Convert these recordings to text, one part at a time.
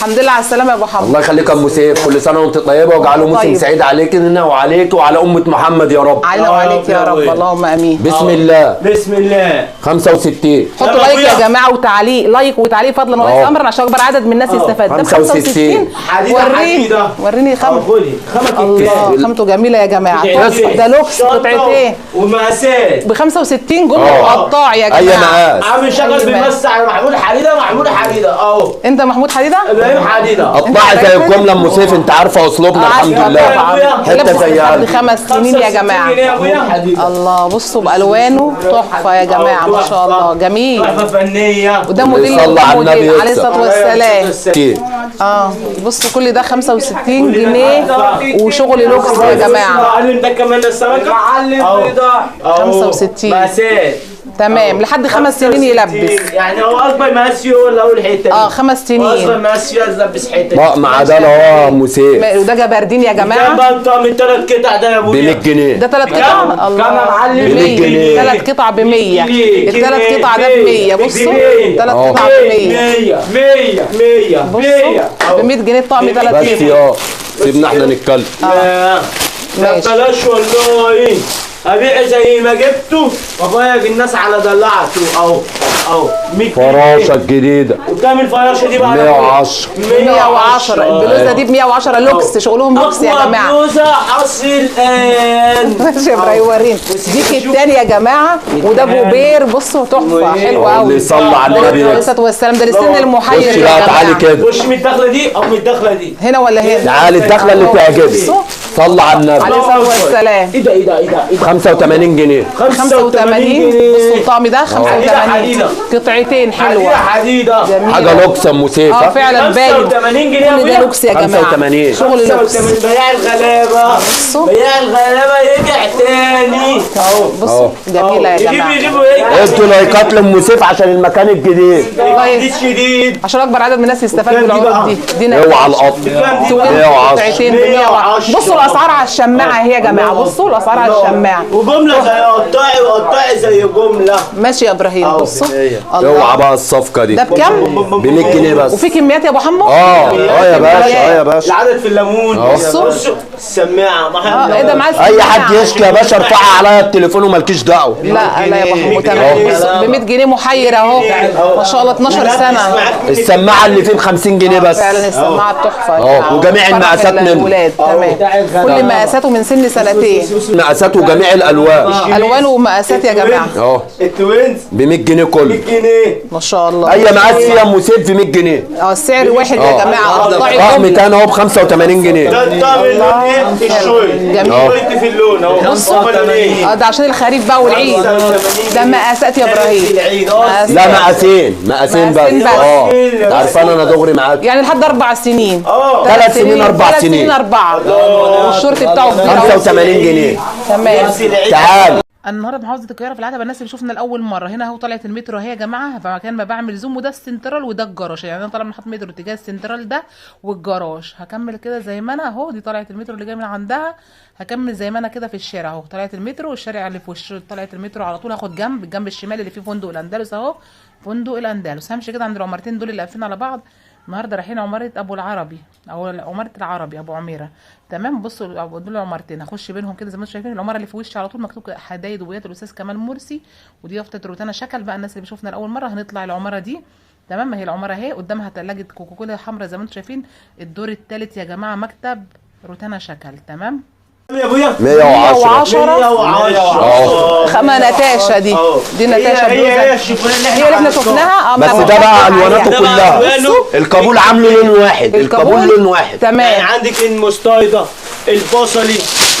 الحمد لله على السلامه يا ابو حمو. الله يخليك يا ام سيف، كل سنه وانت طيبه وجعله موسم سعيد عليكنا وعليك وعلى امه محمد يا رب. علينا وعليك يا رب، اللهم امين. بسم الله. بسم الله. 65. حطوا لايك يا جماعه وتعليق، لايك وتعليق فضلا وليس امرا عشان اكبر عدد من الناس يستفاد. ده 65. وريني الله خامته جميله يا جماعه. ده لوكس قطعتين ومقاسات ب 65 جمله قطاع يا جماعه. اي مقاس. عامل شغل بيمسح على محمود حديده. محمود حديده اهو. انت محمود حديده؟ ابراهيم حديده. قطعي زي الجمله ام سيف، انت عارفه اسلوبنا الحمد لله. حته زي 5 سنين يا جماعه. الله بصوا بالوانه تحفه يا جماعه ما شاء الله، جميل. تحفه فنيه. وده موديل عليه الصلاه والسلام. بصوا كل ده 65 جنيه وشغل لوكس يا جماعه. معلم ده كمان السمكه. معلم رضا 65 مقاسات تمام لحد 5 سنين يلبس. يعني هو اكبر مقاس ولا اول حته دي؟ 5 سنين. اصغر مقاس يلبس حته مع ده هو ام سيف. وده جبردين يا جماعه. كام بقى انت من 3 قطع ده يا ابويا؟ ب 100 جنيه. ده 3 قطع. الله كام يا معلم؟ ب 100 جنيه. 3 قطع ب 100. ال3 قطع ده ب 100. بصوا 3 قطع ب 100. 100 ب 100 جنيه الطقم 3 بس قطع. سيبنا احنا نتكلم. ماشي. بلاش والله ابيع زي ما جبته وافرج الناس على دلعته اهو 100 فراشه الجديده. وكام الفراشه دي بقى؟ 110. 110 البلوزه دي ب 110 لوكس، شغلهم لوكس يا جماعه. بلوزه حصر الان. ماشي يا ابراهيم وريني. دي كتان يا جماعه وده بوبير. بصوا تحفه حلوه قوي. اللي يصلى على النبي عليه الصلاه والسلام. ده للسن المحير يا جماعه. تعالي كده. خش من الدخله دي او من الدخله دي؟ هنا ولا هنا؟ تعالي الدخله اللي تعجبك. صلى على النبي عليه الصلاه والسلام. ايه ده 85 جنيه. 85. بصوا الطقم ده 85 قطعتين حلوه حديده حاجه لوكس ام سيف. فعلا باين. 85 جنيه كل ده لوكس يا جماعه. 85 شغل لوكس. بياع الغلابه. بياع الغلابه رجع تاني اهو. بصوا جميله يا جماعه. ادوا لايكات لام سيف عشان المكان الجديد. جديد شديد عشان اكبر عدد من الناس يستفاد من العروض دي. اوعى القط. 110 ب 110. بصوا الاسعار على الشماعه اهي يا جماعه. بصوا الاسعار على الشماعه. وجمله زي قطاعي زي جمله. ماشي يا ابراهيم. بصوا اوعى بقى الصفقه دي. ده بكام؟ ب 100 جنيه بس. وفي كميات يا ابو حمو؟ يا باشا. يا باشا. العدد في الليمون. بصوا السماعه. ايه ده معاه؟ اي حد يشكي يا باشا ارفعها عليا التليفون ومالكيش دعوه. لا يا ابو حمو تمام. بصوا ب 100 جنيه محير اهو ما شاء الله. 12 سنه. السماعه اللي فيه ب 50 جنيه بس. فعلا السماعه تحفه. وجميع المقاسات منه. الولاد تمام. كل مقاساته من سن 2 سنين. مقاسات وجميع الالوان. الوان ومقاسات يا جماعه. التوينز ب 100 جنيه كله. 100 جنيه ما شاء الله. اي مقاس فيها ام سيف ب 100 جنيه. السعر واحد يا جماعه. طقم تاني اهو ب 85 جنيه. ده الطقم اللون الشوي جميل. في اللون اهو. بصوا ده عشان الخريف بقى والعيد. ده مقاسات يا ابراهيم. لا مقاسين بس. عارفان انا دغري معاك. يعني لحد 4 سنين. 3 سنين 4 سنين. 4 والشورت بتاعه 85 جنيه. تمام. تعال. النهارده محافظه القاهره في العتبه. الناس اللي شفنا لاول مره هنا اهو طلعت المترو اهي يا جماعه. فمكان ما بعمل زوم وده السنترال وده الجراج. يعني انا طالعه من محطه مترو اتجاه السنترال ده والجراج. هكمل كده زي ما انا اهو. دي طلعت المترو اللي جايه من عندها. هكمل زي ما انا كده في الشارع اهو. طلعت المترو والشارع اللي في وش طلعت المترو على طول. هاخد الجنب الشمال اللي فيه فندق الاندلس اهو. فندق الاندلس. همشي كده عند العمارتين دول اللي قافلين على بعض. النهارده رايحين عماره ابو العربي او عماره العربي ابو عميره. تمام. بصوا دول العمارتين هخش بينهم كده زي ما انتم شايفين. العماره اللي في وشي على طول مكتوب حدايد وبيات الاستاذ كمال مرسي. ودي يافطه روتانا شكل بقى. الناس اللي بيشوفنا لاول مره هنطلع العماره دي. تمام. ما هي العماره اهي قدامها ثلاجه كوكاكولا حمراء زي ما انتم شايفين. الدور الثالث يا جماعه مكتب روتانا شكل. تمام. يا ابويا 110 ما نتاشا دي نتاشا هي اللي احنا شفناها. بس ده بقى الواناته كلها. القبول عامله لون واحد. القبول لون واحد. تمام. عندك المستايضه البصلي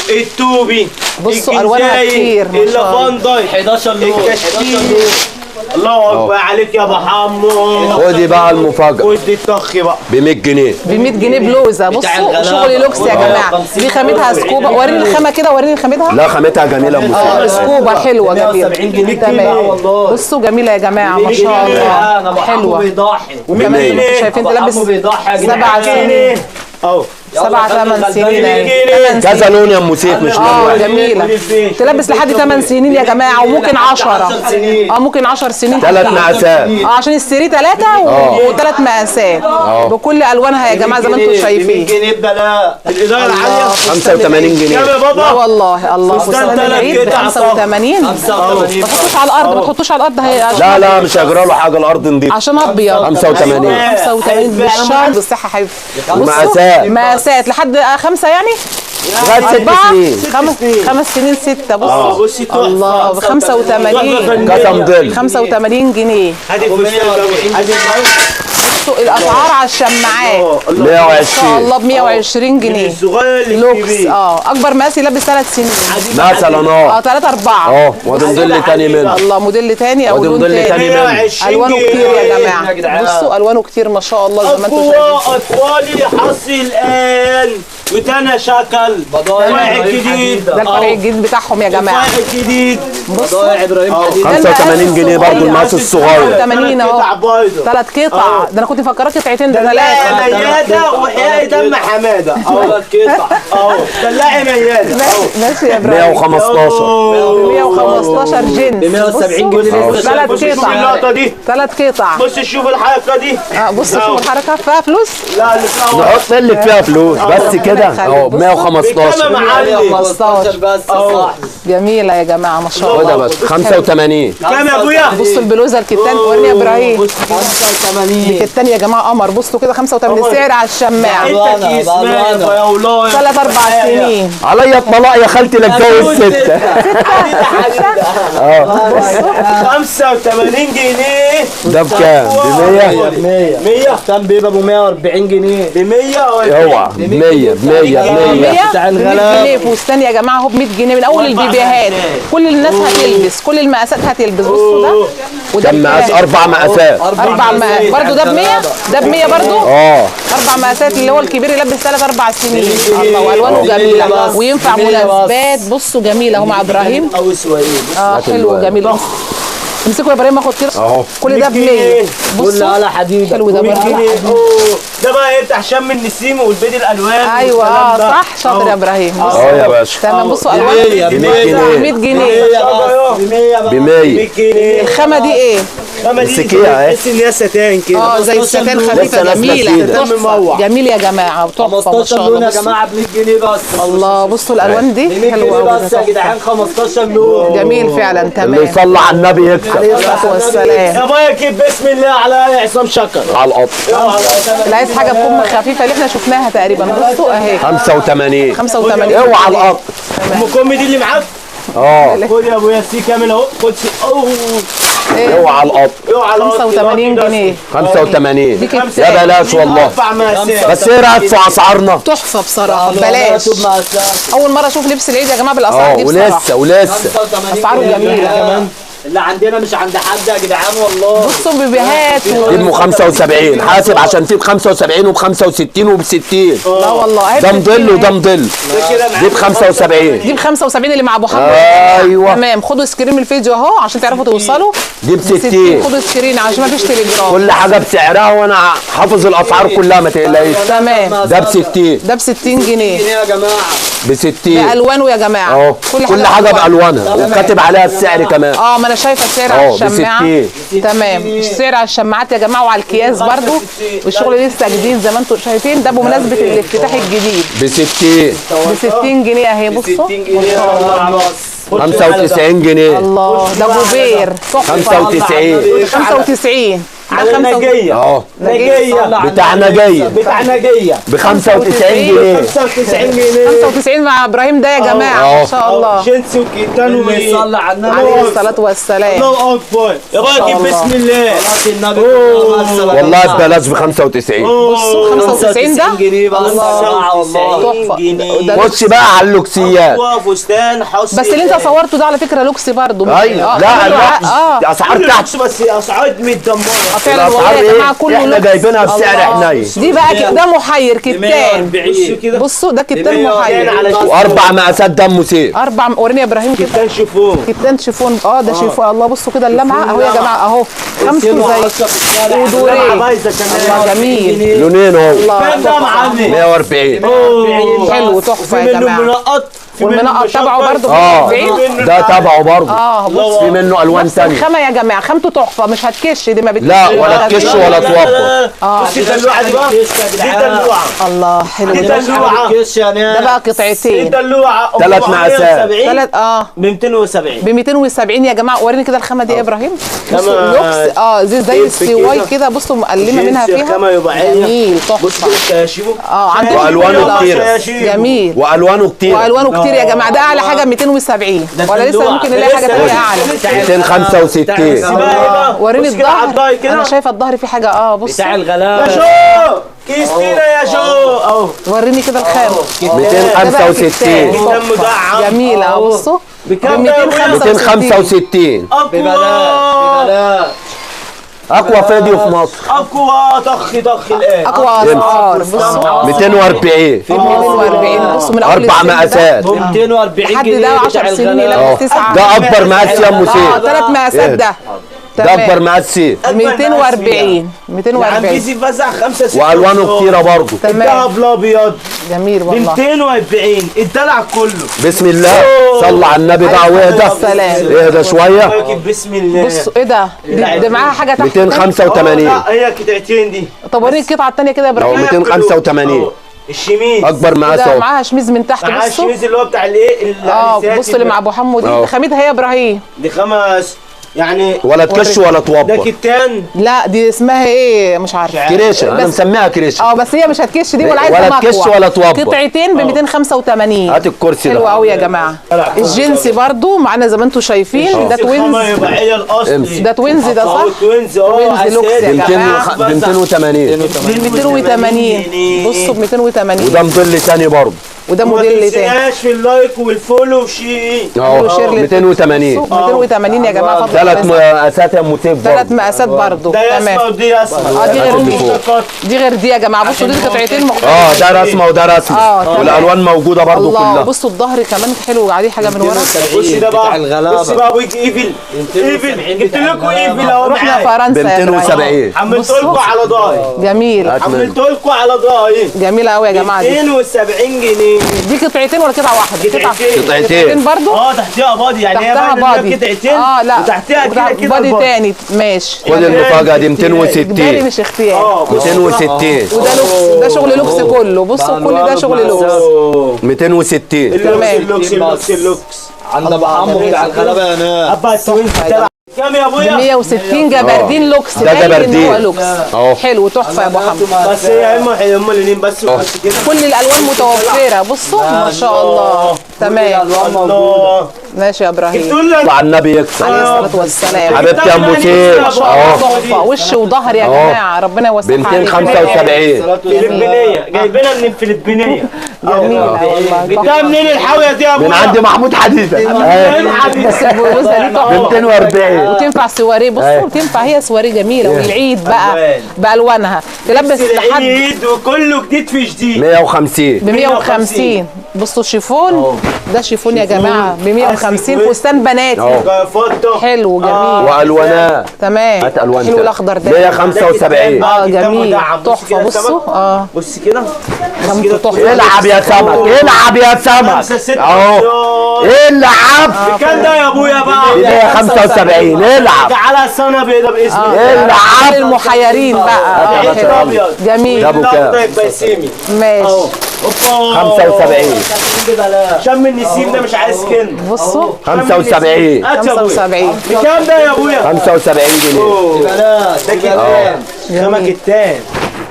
التوبي. بصوا الوانها كتير. اللافنداي 11 لون. الله اكبر عليك يا ابو حمو. ودي بقى المفاجاه. ودي الطخ بقى ب 100 جنيه. ب 100 جنيه بلوزه. بصوا شغل لوكس يا جماعه. دي خامتها سكوبا. وريني الخامه كده. وريني خامتها. لا خامتها جميله. سكوبا حلوه جميله. تمام. بصوا جميله يا جماعه ما شاء الله. حلوه. وكمان شايفين تلبس 7 سنين اهو. 7 8 سنين اهي. جنيه. 8 كذا سنين. لون يا ام سيف مش لون واحد. جميله تلبس لحد 8 سنين يا جماعه، وممكن 10. ممكن 10 سنين. 3 مقاسات. عشان السري 3 و3 مقاسات بكل الوانها يا جماعه زي ما انتم شايفين. 100 جنيه ببلاش. الاضاءه العاليه 85 جنيه. كام يا لا بابا؟ والله الله فستان فستان 3 العيد ب قطع 85. ما تحطوش على الارض، ما تحطوش على الارض لا لا مش هجرى له حاجه، الارض نضيفه. عشان ابيض. 85. 85 بالشهر بالصحه حبيبي. ومقاسات. مقاسات لحد 5 يعني. لغايه 6 سنين. 5 سنين 6. بصوا بصي تحفة. الله ب 85. كتم ظل. 85 جنيه. هادي الفستان هادي بصوا الاسعار على الشماعات ما شاء 120 الله ب 120 جنيه. الصغير لوكس للكبير. اكبر مقاس يلبس 3 سنين. مثلا 3 4. وادي موديل تاني منه. الله موديل تاني او وادي لون موديل تاني. تاني منه. 120 الوانه جنيه. كتير يا يا جماعه. بصوا الوانه كتير ما شاء الله زي ما انتم شايفين. اطفالي حصي الان وتانا شكل بضايع جديد. ده الفرع الجديد بتاعهم يا جماعه. بضايع جديد. بصوا 85 جنيه برضه المقاس الصغير. 80 اهو. 3 قطع. ده انا كنت مفكراك قطعتين، ده 3. ميادة وحياة دم حمادة. ثلاث قطع. دلعي ميادة. ماشي يا ابراهيم. 115. 115 جنس ب 170 جنيه. 3 شوف قطع. اللقطة دي. 3 قطع. بص شوف الحركة دي. بصوا شوفوا الحركه فيها فلوس. لا لسه نحط لك فيها فلوس بس كده اهو ب 115. بكام يا معلم؟ 15 بس جميله يا جماعه ما شاء خدها الله. بس 85. كام يا ابويا؟ بصوا البلوزه الكتان وريني يا ابراهيم. 85. الكتان يا جماعه قمر. بصوا كده 85 سعر على الشماعه. انت كيس مالك يا والله. 3 4 سنين. عليا الطلاق يا خالتي لا اتجوز 6. 85 جنيه. ده بكام؟ ب 100. 100 كان بيبقى ب 140 جنيه. ب 100 اوعى ب 100 ب 100 ب 100. بتاع 100 الغلابة. جنيه فستان يا جماعه اهو ب 100 جنيه من اول البيبيهات. كل الناس هتلبس، كل المقاسات هتلبس. بصوا ده وده كم مقاس؟ 4 مقاسات. 4 مقاسات برضه. ده ب 100. ده ب 100 برضه. 4 مقاسات اللي هو الكبير يلبس 3 4 سنين. الله والوانه جميله وينفع مناسبات. بصوا جميله اهو مع ابراهيم. او سويد. حلو جميل. امسكوا يا ابراهيم اخد كده. اهو كل ده ب 100. بص على حديد. حلو ده برضه. ده بقى يفتح شم النسيم والبيض الالوان. ايوه صح شاطر يا ابراهيم. اهو يا باشا. تمام بصوا الوان ب 100 جنيه. 100 جنيه. ب 100. الخامه دي ايه؟ مسكيها اهي. تحس ان هي ستان كده. زي الستان خفيفه لسه نازلة جميله. جديدة. تحفة. جميل يا جماعه وتحفه ما شاء الله. بصوا. ب 100 جنيه بس. الله بصوا الالوان دي حلوه قوي. بس يا جدعان 15 لون. جميل فعلا. اللي تمام. يصلي على النبي عليه يكسب. الصلاه والسلام. يا بايا كيف بسم الله على عصام شكر. على القطر. اللي عايز حاجه بكم خفيفه اللي احنا شفناها تقريبا. بصوا اهي 85. 85. اوعى على القطر. ام كومي دي اللي معاك. خد يا ابويا سي كامل اهو. خد سي. اوعى على القطر. اوعى على 85 جنيه. 85. دي كانت يا بلاش والله. بس ايه رايك في اسعارنا؟ تحفه بصراحه ببلاش. اول مره اشوف لبس العيد يا جماعه بالاسعار دي بصراحه. ولسه اسعاره جميله كمان. اللي عندنا مش عند حد يا جدعان والله. بصوا بيبيهات دي ب 75. حاسب عشان في ب 75 وب 65 وب 60. لا والله ده مضل وده مضل. دي ب 75. دي ب 75 اللي مع ابو حمد. ايوه تمام. خدوا سكرين من الفيديو اهو عشان تعرفوا توصلوا. دي ب 60. خدوا سكرين عشان ما فيش تليجرام. كل حاجه بسعرها وانا حافظ الاسعار كلها ما تقلقيش. تمام. ده ب 60. ده ب 60 جنيه يا جماعه. ب 60. بالوانه يا جماعه. اهو كل حاجه بالوانها وكاتب عليها السعر كمان. ما انا شايفه السعر على الشماعه. ب 60. تمام. السعر على الشماعات يا جماعه وعلى الكياس برضو. والشغل لسه جديد زي ما انتم شايفين. ده بمناسبه الافتتاح الجديد. ب 60. ب 60 جنيه اهي. بصوا 60 جنيه يا الله. 95 جنيه. الله ده بوبير تحفه. 95. 95 على نجيه. نجيه بتاع نجيه. بتاع نجيه ب 95 جنيه. 95 جنيه. 95 مع ابراهيم ده يا جماعه ما شاء الله. جنس وكيتان وصلى على النبي عليه الصلاه والسلام. الله اكبر. يا راجل بسم الله. والله ببلاش ب 95. بصوا 95 ده جنيه بس. تحفه. خش بقى على اللوكسيات. فستان حصري. بس اللي انت صورته ده على فكره لوكس برضه. ايوه لا لا اسعار تحت. بس اسعار متدمره. فعلا والله الأسعار يا جماعه إيه؟ كله احنا لبس. جايبينها بسعر الله. حنين. دي بقى ده محير كتان. بصوا ده كتان محير. واربع مقاسات دم سيف. اربع وريني يا ابراهيم كده. كتان شيفون. كتان شيفون. ده شيفون. الله بصوا كده اللمعه اهو يا جماعه اهو. خمسه زي ودورين. بايظه كمان. الله جميل. لونين اهو. كام ده يا معلم؟ 140. حلو تحفه يا جماعه. منقط. والمنقط تبعه برضه ب 40. ده تبعه برضه. بص في منه الوان نفس ثانيه. الخامه يا جماعه خامته تحفه مش هتكش دي ما لا ولا تكش ولا توفر. بصي دلوعه دي بقى. دي دلوعه. الله حلو دي ده. دلوعه. ده بقى دي قطعتين. دلوعه. 3 مقاسات. ثلاث ب 270. ب 270 يا جماعه. وريني كده الخامه دي يا ابراهيم. بصوا خامة لوكس زي السواي كده. كده. بصوا مقلمه منها جنس فيها. الخامة يبقى جميل بص تحفه. كده الشياشيبو. عندنا وألوانه كتير. جميل. والوانه كتير. والوانه كتير يا جماعه. ده اعلى حاجه 270 ولا لسه ممكن نلاقي حاجه ثانيه اعلى. 265. وريني بص كده على الضهر الظهر. كده. انا شايفه الظهر فيه حاجه بص يا الغلابه شو كيستينا يا شو اهو. وريني كده الخامه. 265. كتان مدعم. جميله بصوا بكام ده يا أبويا؟ 265. اقوى. اقوى فيديو في مصر. اقوى طخ الان. اقوى اسعار. بصوا 240. 240 بصوا من اول 4 السن ده. مقاسات. 240 لحد جنيه ده بتاع 10 سنين الغلابه. يلبس 9. ده اكبر مقاس يا ام سيف. 3 مقاسات ده. ده اكبر مقاس سيف. 240 240 عندي فزع 5 6 والوانه كتيره برضه. تمام. الدهب الابيض جميل ب والله. 240 الدلع كله. بسم الله. صلى على النبي بقى واهدى. السلام. اهدى شويه. بسم الله. بصوا ايه ده؟ دي معاها حاجه تحت. 285. لا هي قطعتين دي. طب وريني القطعه الثانيه كده يا لو ابراهيم. 285. الشميز اكبر مقاس ده اهو. معاها شميز من تحت. معاه بصوا الشميز اللي هو بتاع الايه بصوا اللي مع ابو حمو دي خامتها يا ابراهيم. دي 5 يعني ولا تكش ولا ده توبر. كتان. لا دي اسمها ايه مش عارفه. كريشه انا بس- مسميها كريشه. بس هي مش هتكش دي ولا ولا عايزه تكش مكوى. ولا توبر. قطعتين ب 285. هات الكرسي حلو ده. قوي يا جماعه. الجنسي برضو معانا زي ما انتم شايفين. ده توينز. يبقى هي الاصلي. ده توينز ده صح؟ توينز توينز لوكس يا ب جماعه. 280. ب 280 بصوا ب 280. وده موديل تاني برضه. وده وما موديل تاني. تنسيناش في اللايك والفولو وشيء. اهو وشير لل- 280. 280 يا جماعه. فضل 3 الله. مقاسات يا ام سيف برضه. 3 مقاسات برضو. ده تمام. اسمه ودي اسمه. دي غير هات دي. اللي فوق. دي غير دي يا جماعه. بصوا دي قطعتين مختلفين. ده رسمه وده رسمه. تمام. والالوان موجوده برضه الله كلها. بصوا الظهر كمان حلو عليه حاجه من ورا. بصي ده بتاع بقى. الغلابة. بصي بقى ويج ايفل. ايفل جبت لكم ايفل اهو رحنا معايا. فرنسا ب يا إبراهيم. 270. عملت لكم على ضاي. جميل. هات منه. عملت لكم على ضاي. جميله قوي يا جماعه. دي 270 جنيه. دي قطعتين ولا قطعه واحده؟ قطعتين. برضو. تحتيها بادي يعني هي تحتها بقى بادي. قطعتين. لا وتحتيها كده كده بادي البادي. تاني. ماشي. خد المفاجاه دي اجباري 260. مش اختيار. 260. وده لوكس. ده شغل لوكس كله. بصوا كل ده شغل لوكس. 260. اللوكس. عند ابو حمو بتاع الغلابه يا ناس. ابا التوينز بتاع كام يا ابويا؟ 160 جبردين لوكس. ده باين إن جبردين. هو لوكس. اهو. حلو تحفه يا ابو حمو. بس هي هم الاثنين بس كده. كل الالوان متوفره. بصوا ما شاء الله. تمام. الله. ماشي يا ابراهيم. تقول لي على النبي يكسب. عليه الصلاه والسلام. حبيبتي يا ام ما سيف. شاء الله اهو تحفه. وش وظهر يا جماعه. ربنا ب يوسعها عليكم. 275. فلبينيه جايبينها من الفلبينيه. جميله والله. جبتها منين الحاويه دي يا ابويا؟ من عند محمود حديثه. بس البلوزه دي ب تحفه. 240. وتنفع سواريه. بصوا تنفع هي سواريه جميله. والعيد بقى بالوانها تلبس لحد العيد وكله جديد في جديد. 150. ب 150. بصوا شيفون. ده شيفون يا جماعه ب 150. فستان بناتي. فوتو حلو جميل. والوانات. تمام. هات الوان حلو تاني. الاخضر ده. 175. جميل تحفه. بصوا بص كده. خامته تحفه. العب يا سمك. العب يا سمك. اهو. العب. كام ده يا ابويا بقى؟ 175. العب. تعالى السنه بيضه باذن الله. العب. المحيرين بقى. العيد حلو. ابيض. جميل. ده ابو كام؟ بيسيمي. ماشي. اوبا 75. شم النسيم ده مش عايز كلمه. بصوا 75. 75. بكام ده يا ابويا؟ 75 جنيه. ده كتان. خامة كتان.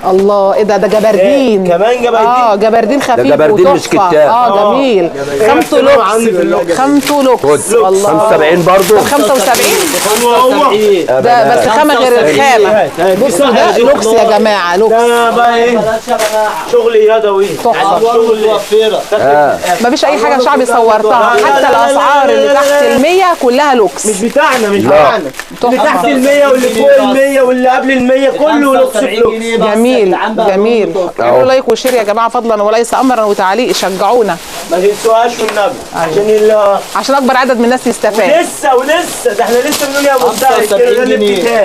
الله ايه ده جبردين. كمان جبردين. جبردين خفيف ده جبردين مش وتحفة. كتاب. جميل. خامته لوكس. خامته لوكس. الله 75 برضه. طب 75 هو ده بس خامة غير الخامة. بصوا ده لوكس يا جماعة، لوكس. ده بقى ايه؟ شغل يدوي. تحفة. موفرة. مفيش اي حاجة شعبي صورتها، حتى الاسعار اللي تحت ال100 كلها لوكس. مش بتاعنا اللي تحت ال100 واللي فوق ال100 واللي قبل ال100 كله لوكس في لوكس. جميل جميل. اعملوا لايك وشير يا جماعة فضلا وليس امرا وتعليق، شجعونا ما تنسوهاش والنبي عشان اكبر عدد من الناس يستفاد. ولسه ده احنا لسه بنقول يا ابو الدهب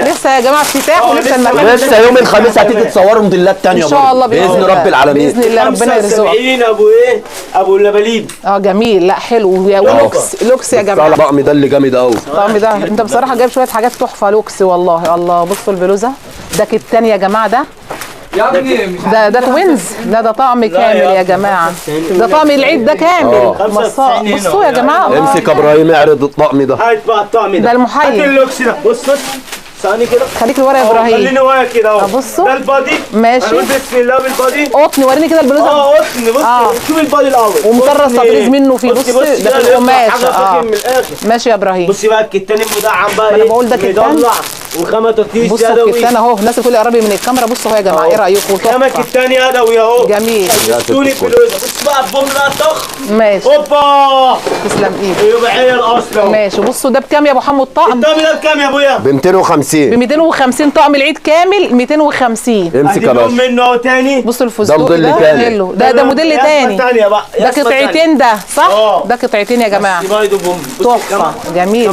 لسه يا جماعة افتتاح ولسه المكان لسه يوم الخميس هتيجي تصوروا موديلات تانية ان شاء الله باذن رب العالمين. باذن الله ربنا يرزقك. 75 ابو ايه؟ ابو اللباليب. جميل. لا حلو ولوكس. لوكس يا جماعة. الطقم ده اللي جامد قوي. الطقم ده انت بصراحة جايب شوية حاجات تحفة لوكس والله. الله بصوا البلوزة ده كتان يا جماعة. ده توينز. ده طقم كامل يا جماعة. ده طقم العيد ده كامل. بصوا يا جماعة. امسك ابراهيم اعرض الطقم ده. هات بقى الطقم ده. ده المحيي. هات اللوكس ده. بص ثاني كده. خليك لورا يا ابراهيم. خليني واقف كده اهو. بصوا. ده البادي. ماشي. هنقول بسم الله بالبادي. قطن. وريني كده البلوزة. قطن. بص شوف البادي الاول. ومطرز تطريز منه فيه. بص ده في القماش. ماشي يا ابراهيم. بصي بقى الكتان المدعم بقى انا بقول ده كتان. وخامة تطريز بصوا يدوي. الكتان اهو. الناس الكل قربي من الكاميرا. بصوا اهو يا جماعة. ايه رايكم؟ خامة كتان يدوي اهو. جميل. شفتوني البلوزة. بص بقى البوم ده طخ. ماشي. اوبا. تسلم ايدك. يبقى هي الاصل اهو. ماشي. بصوا ده بكام يا ابو حمو الطقم؟ الطقم ده بكام يا ابويا؟ ب 250. ب 250 طقم العيد كامل 250. امسك يا باشا. منه اهو تاني. بصوا الفستق ده موديل تاني. حلو. ده موديل تاني. ده قطعتين ده صح؟ ده قطعتين يا جماعه. تحفه. جميل.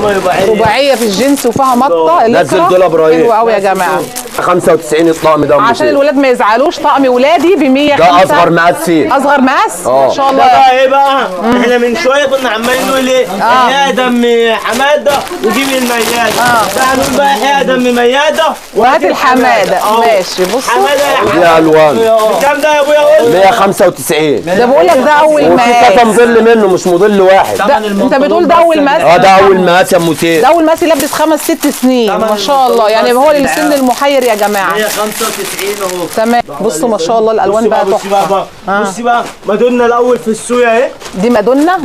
رباعيه في الجنس وفيها مطه. نزل دول ابراهيم. حلو قوي يا جماعه. 95 الطقم ده عشان الولاد ما يزعلوش. طقم ولادي ب 100. ده اصغر مقاس فيه. اصغر مقاس؟ ما شاء الله. ده بقى ايه بقى؟ احنا من شويه كنا عمالين نقول ايه؟ يا دم حماده وجيب المياده. تعالوا نقول بقى يا دم مياده وهات الحماده. ماشي. بصوا حماده يا حماده. دي الوان. كام ده يا ابويا؟ قول 195. ده بقول لك ده اول وفي مقاس. كذا موديل منه مش موديل واحد. انت بتقول ده اول مقاس؟ ده اول مقاس يا موتين. ده اول مقاس يلبس 5 6 سنين ما شاء الله. يعني هو للسن المحير يا جماعه. 195 اهو. تمام. بصوا ما شاء الله الالوان بقى تحفه. بصي بقى مادونا الاول في السوق اهي. دي مادونا.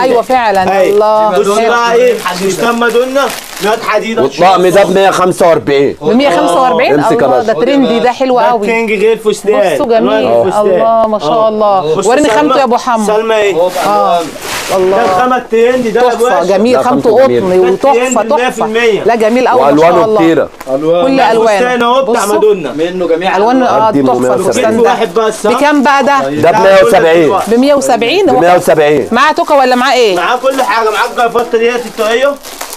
ايوه فعلا. الله. بصي بقى ايه؟ فستان مادونا ميات حديده. والطقم ده ب 145. ب 145. امسك يا الله باشا. ده ترندي ده حلو قوي. كينج غير فستان. بصوا جميل. الله ما شاء الله. وريني خامته يا ابو حمو. سلمى ايه؟ الله. ده الخامه الترندي ده تحفه. جميل. خامته قطن وتحفه تحفه. لا جميل قوي ما شاء والوانه الله. كتيره. كل الوان. فستان اهو بتاع مادونا منه جميع الوان تحفه 170. الفستان ده. واحد بس. بكام بقى ده؟ ده ب 170. ب 170. ب 170. معاه توكه ولا معاه ايه؟ معاه كل حاجه. معاك الفتره ديت الطاقيه.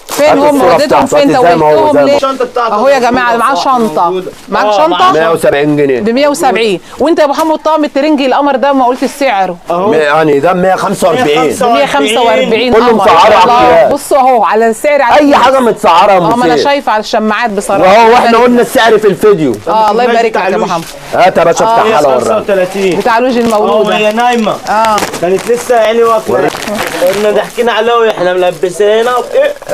فين هم؟ الصورة وديتهم بتاعته. فين؟ زي ما هو، توهتهم زي ما هو. ليه؟ الشنطه بتاعته اهو يا جماعه معاه شنطه. معاك شنطه 170 جنيه. ب 170. وانت يا ابو حمو الطقم الترنجي القمر ده ما قلت سعره يعني ده 145. ب 145 كله قمر. مسعره على الكيان. بصوا اهو على السعر. اي حاجه متسعره يا ما انا موتين. شايفه على الشماعات بصراحه. وهو واحنا قلنا السعر في الفيديو. الله يبارك لك يا ابو حمو. هات يا باشا افتحها لها وراها. 35 بتاع لوجي المولوده. وهي نايمه. كانت لسه يعني واكله. كنا ضحكنا عليها واحنا ملبسينها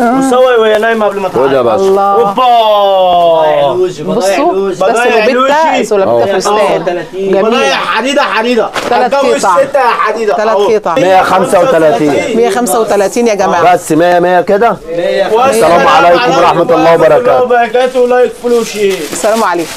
وسوي وهي نايمه قبل ما خد يا تعالى. باشا. الله. اوبا. بصوا ده سلوبيتا. سلوبيتا فستان. جميل. بضايع حديده. 3 هتجوز قطع. 6 يا حديده. 3 قطع. 135. 135 يا جماعه. بس 100 كده. والسلام عليكم ورحمة الله وبركاته. لايك فلوشي. السلام عليكم.